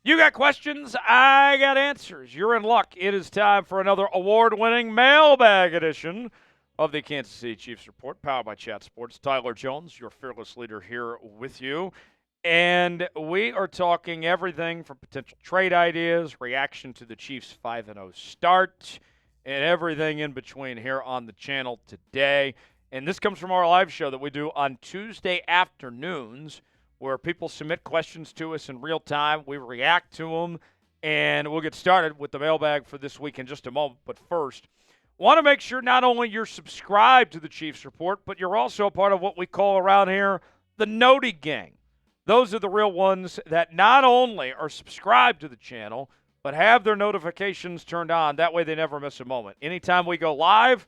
You got questions, I got answers. You're in luck. It is time for another award-winning mailbag edition of the Kansas City Chiefs Report, powered by Chat Sports. Tyler Jones, your fearless leader, here with you. And we are talking everything from potential trade ideas, reaction to the Chiefs' 5-0 start, and everything in between here on the channel today. And this comes from our live show that we do on Tuesday afternoons, where people submit questions to us in real time. We react to them, and we'll get started with the mailbag for this week in just a moment. But first, want to make sure not only you're subscribed to the Chiefs Report, but you're also a part of what we call around here the Noti Gang. Those are the real ones that not only are subscribed to the channel, but have their notifications turned on. That way they never miss a moment. Anytime we go live,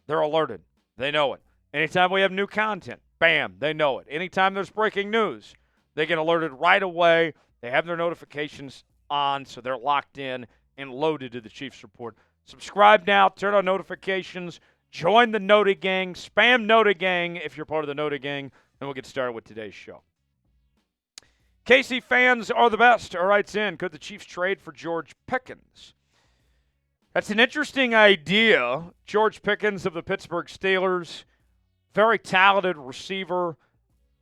they're alerted. They know it. Anytime we have new content, bam, they know it. Anytime there's breaking news, they get alerted right away. They have their notifications on, so they're locked in and loaded to the Chiefs Report. Subscribe now, turn on notifications, join the Noti Gang, spam Noti Gang if you're part of the Noti Gang, and we'll get started with today's show. KC fans are the best. All writes in, could the Chiefs trade for George Pickens? That's an interesting idea. George Pickens of the Pittsburgh Steelers, very talented receiver.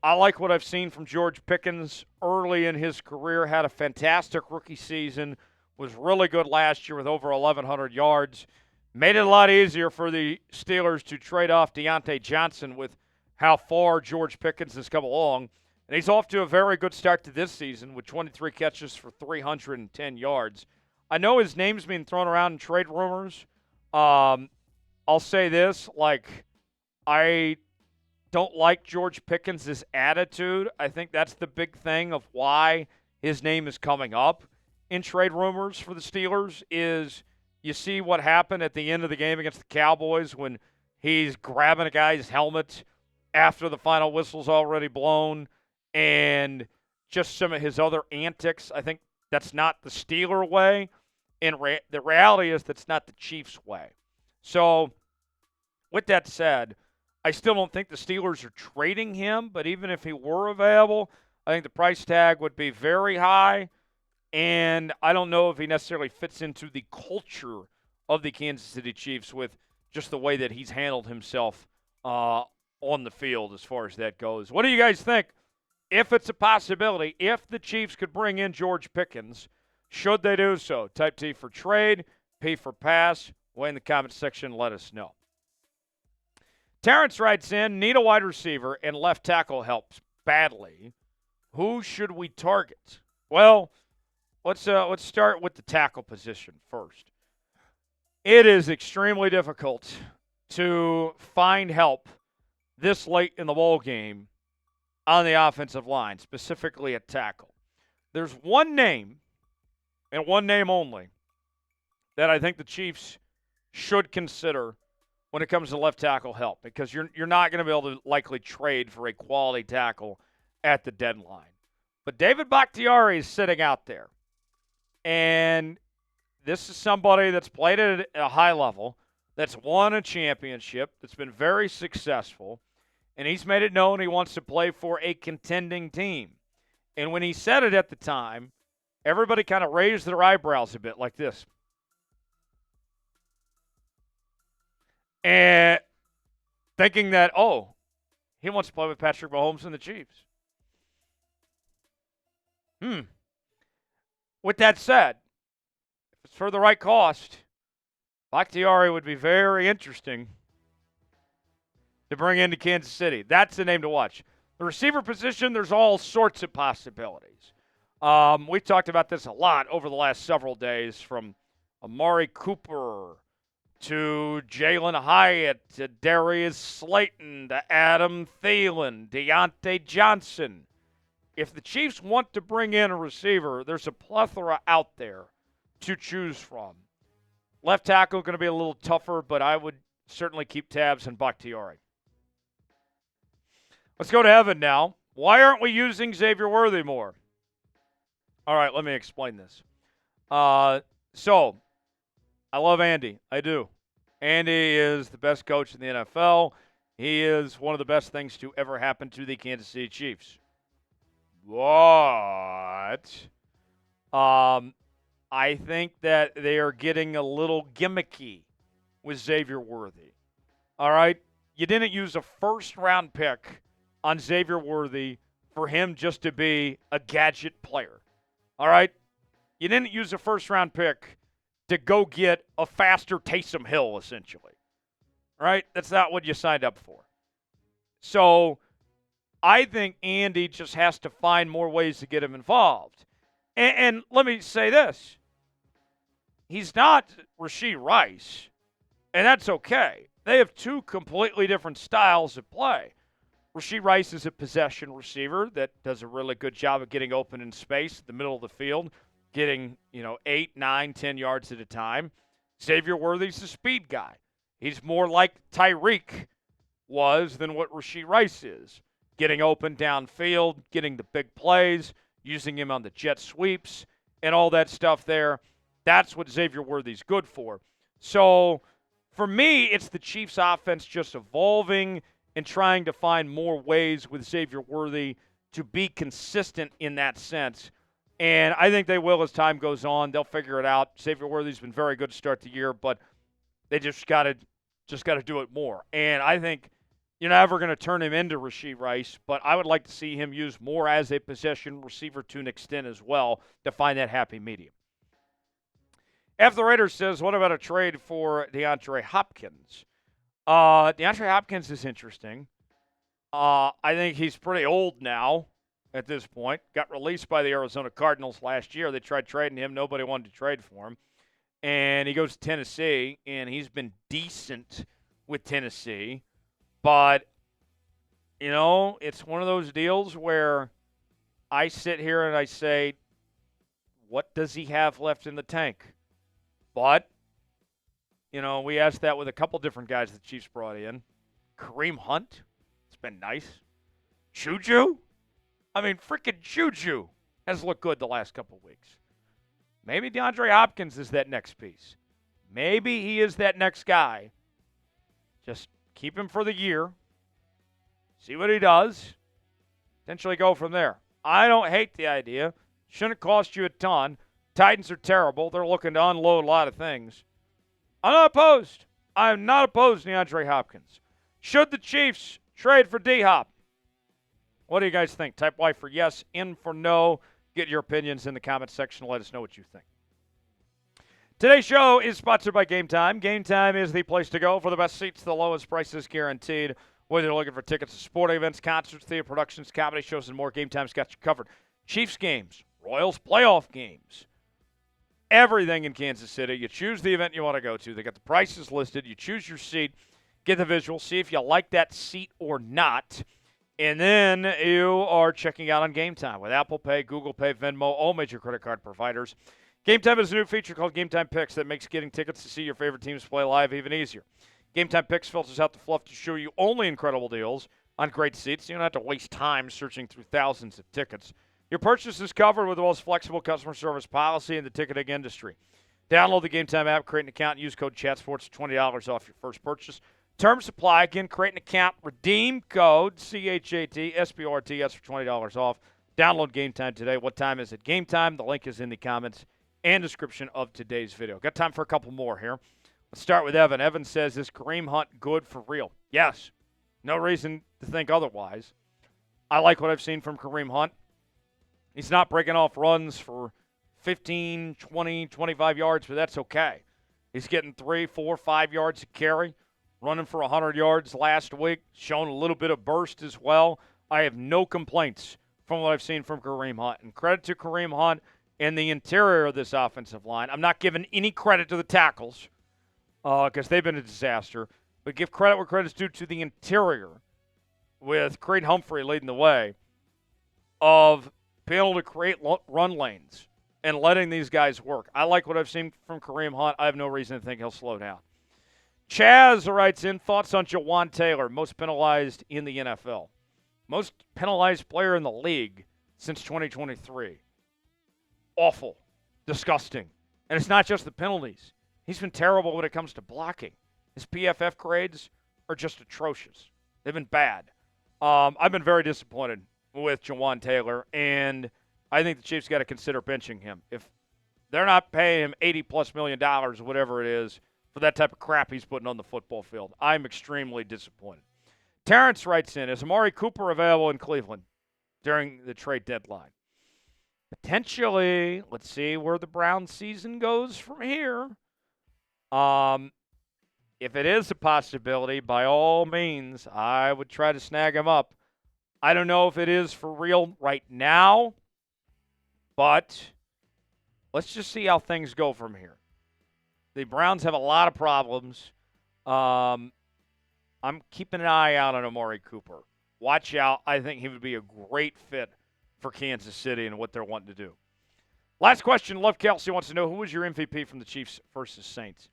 I like what I've seen from George Pickens early in his career. Had a fantastic rookie season. Was really good last year with over 1,100 yards. Made it a lot easier for the Steelers to trade off Deontay Johnson with how far George Pickens has come along. And he's off to a very good start to this season with 23 catches for 310 yards. I know his name's being thrown around in trade rumors. I'll say this, I don't like George Pickens' attitude. I think that's the big thing of why his name is coming up in trade rumors for the Steelers is you see what happened at the end of the game against the Cowboys when he's grabbing a guy's helmet after the final whistle's already blown and just some of his other antics. I think that's not the Steeler way, and the reality is that's not the Chiefs' way. So with that said, I still don't think the Steelers are trading him, but even if he were available, I think the price tag would be very high, and I don't know if he necessarily fits into the culture of the Kansas City Chiefs with just the way that he's handled himself on the field as far as that goes. What do you guys think? If it's a possibility, if the Chiefs could bring in George Pickens, should they do so? Type T for trade, P for pass. Way in the comments section, let us know. Terrence writes in, need a wide receiver and left tackle helps badly. Who should we target? Well, let's start with the tackle position first. It is extremely difficult to find help this late in the ball game on the offensive line, specifically at tackle. There's one name, and one name only, that I think the Chiefs should consider when it comes to left tackle help, because you're not going to be able to likely trade for a quality tackle at the deadline. But David Bakhtiari is sitting out there, and this is somebody that's played at a high level, that's won a championship, that's been very successful, and he's made it known he wants to play for a contending team. And when he said it at the time, everybody kind of raised their eyebrows a bit like this. And thinking that, he wants to play with Patrick Mahomes and the Chiefs. With that said, if it's for the right cost, Bakhtiari would be very interesting to bring into Kansas City. That's the name to watch. The receiver position, there's all sorts of possibilities. We've talked about this a lot over the last several days, from Amari Cooper to Jalen Hyatt to Darius Slayton to Adam Thielen, Deontay Johnson. If the Chiefs want to bring in a receiver, there's a plethora out there to choose from. Left tackle going to be a little tougher, but I would certainly keep tabs on Bakhtiari. Let's go to Evan now. Why aren't we using Xavier Worthy more? All right, let me explain this. So, I love Andy. I do. Andy is the best coach in the NFL. He is one of the best things to ever happen to the Kansas City Chiefs. What? I think that they are getting a little gimmicky with Xavier Worthy. All right? You didn't use a first-round pick on Xavier Worthy for him just to be a gadget player. All right? You didn't use a first-round pick to go get a faster Taysom Hill, essentially. All right? That's not what you signed up for. So I think Andy just has to find more ways to get him involved. And let me say this. He's not Rashee Rice, and that's okay. They have two completely different styles of play. Rashee Rice is a possession receiver that does a really good job of getting open in space, the middle of the field, getting, 8, 9, 10 yards at a time. Xavier Worthy's a speed guy. He's more like Tyreek was than what Rashee Rice is. Getting open downfield, getting the big plays, using him on the jet sweeps, and all that stuff there. That's what Xavier Worthy's good for. So, for me, it's the Chiefs' offense just evolving and trying to find more ways with Xavier Worthy to be consistent in that sense. And I think they will as time goes on. They'll figure it out. Xavier Worthy's been very good to start the year, but they just got to do it more. And I think you're never going to turn him into Rashee Rice, but I would like to see him used more as a possession receiver to an extent as well to find that happy medium. F. the Raiders says, what about a trade for DeAndre Hopkins? DeAndre Hopkins is interesting. I think he's pretty old now at this point. Got released by the Arizona Cardinals last year. They tried trading him. Nobody wanted to trade for him. And he goes to Tennessee, and he's been decent with Tennessee. But, it's one of those deals where I sit here and I say, what does he have left in the tank? But, we asked that with a couple different guys the Chiefs brought in. Kareem Hunt, it's been nice. Juju? Freaking Juju has looked good the last couple weeks. Maybe DeAndre Hopkins is that next piece. Maybe he is that next guy. Just keep him for the year. See what he does. Potentially go from there. I don't hate the idea. Shouldn't cost you a ton. Titans are terrible. They're looking to unload a lot of things. I'm not opposed. I'm not opposed to DeAndre Hopkins. Should the Chiefs trade for D-Hop? What do you guys think? Type Y for yes, N for no. Get your opinions in the comments section. Let us know what you think. Today's show is sponsored by Game Time. Game Time is the place to go for the best seats, the lowest prices guaranteed. Whether you're looking for tickets to sporting events, concerts, theater productions, comedy shows, and more, Game Time's got you covered. Chiefs games, Royals playoff games, everything in Kansas City. You choose the event you want to go to. They got the prices listed. You choose your seat, get the visual, see if you like that seat or not. And then you are checking out on Game Time with Apple Pay, Google Pay, Venmo, all major credit card providers. Game Time is a new feature called Game Time Picks that makes getting tickets to see your favorite teams play live even easier. Game Time Picks filters out the fluff to show you only incredible deals on great seats. You don't have to waste time searching through thousands of tickets. Your purchase is covered with the most flexible customer service policy in the ticketing industry. Download the Game Time app, create an account, and use code CHATSPORTS for $20 off your first purchase. Terms apply. Again, create an account, redeem code CHATSPORTS for $20 off. Download Game Time today. What time is it? Game Time. The link is in the comments and description of today's video. Got time for a couple more here. Let's start with Evan. Evan says, is Kareem Hunt good for real? Yes. No reason to think otherwise. I like what I've seen from Kareem Hunt. He's not breaking off runs for 15, 20, 25 yards, but that's okay. He's getting 3, 4, 5 yards a carry, running for 100 yards last week, showing a little bit of burst as well. I have no complaints from what I've seen from Kareem Hunt. And credit to Kareem Hunt and the interior of this offensive line. I'm not giving any credit to the tackles because they've been a disaster, but give credit where credit's due to the interior with Creed Humphrey leading the way of being able to create run lanes and letting these guys work. I like what I've seen from Kareem Hunt. I have no reason to think he'll slow down. Chaz writes in, thoughts on Jawan Taylor, most penalized in the NFL. Most penalized player in the league since 2023. Awful. Disgusting. And it's not just the penalties. He's been terrible when it comes to blocking. His PFF grades are just atrocious. They've been bad. I've been very disappointed with Jawan Taylor, and I think the Chiefs got to consider benching him. If they're not paying him $80+ million, whatever it is, for that type of crap he's putting on the football field, I'm extremely disappointed. Terrence writes in, is Amari Cooper available in Cleveland during the trade deadline? Potentially. Let's see where the Browns season goes from here. If it is a possibility, by all means, I would try to snag him up. I don't know if it is for real right now, but let's just see how things go from here. The Browns have a lot of problems. I'm keeping an eye out on Amari Cooper. Watch out. I think he would be a great fit for Kansas City and what they're wanting to do. Last question. Love Kelsey wants to know, who was your MVP from the Chiefs versus Saints?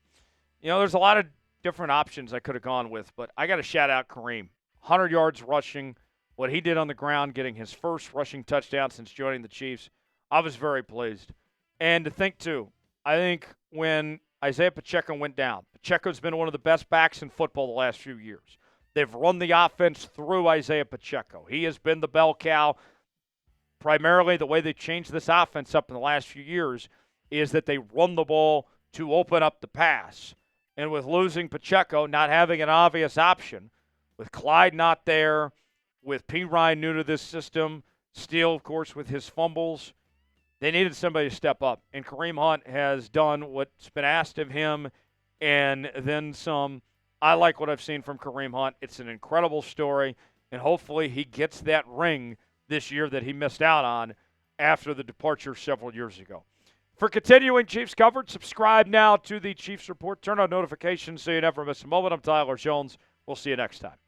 There's a lot of different options I could have gone with, but I got to shout out Kareem. 100 yards rushing, what he did on the ground, getting his first rushing touchdown since joining the Chiefs. I was very pleased. And to think, too, I think when Isaiah Pacheco went down, Pacheco's been one of the best backs in football the last few years. They've run the offense through Isaiah Pacheco. He has been the bell cow. Primarily, the way they changed this offense up in the last few years is that they run the ball to open up the pass. And with losing Pacheco, not having an obvious option, with Clyde not there, with P. Ryan new to this system, Steele, of course, with his fumbles, they needed somebody to step up. And Kareem Hunt has done what's been asked of him and then some. I like what I've seen from Kareem Hunt. It's an incredible story, and hopefully he gets that ring this year that he missed out on after the departure several years ago. For continuing Chiefs coverage, subscribe now to the Chiefs Report. Turn on notifications so you never miss a moment. I'm Tyler Jones. We'll see you next time.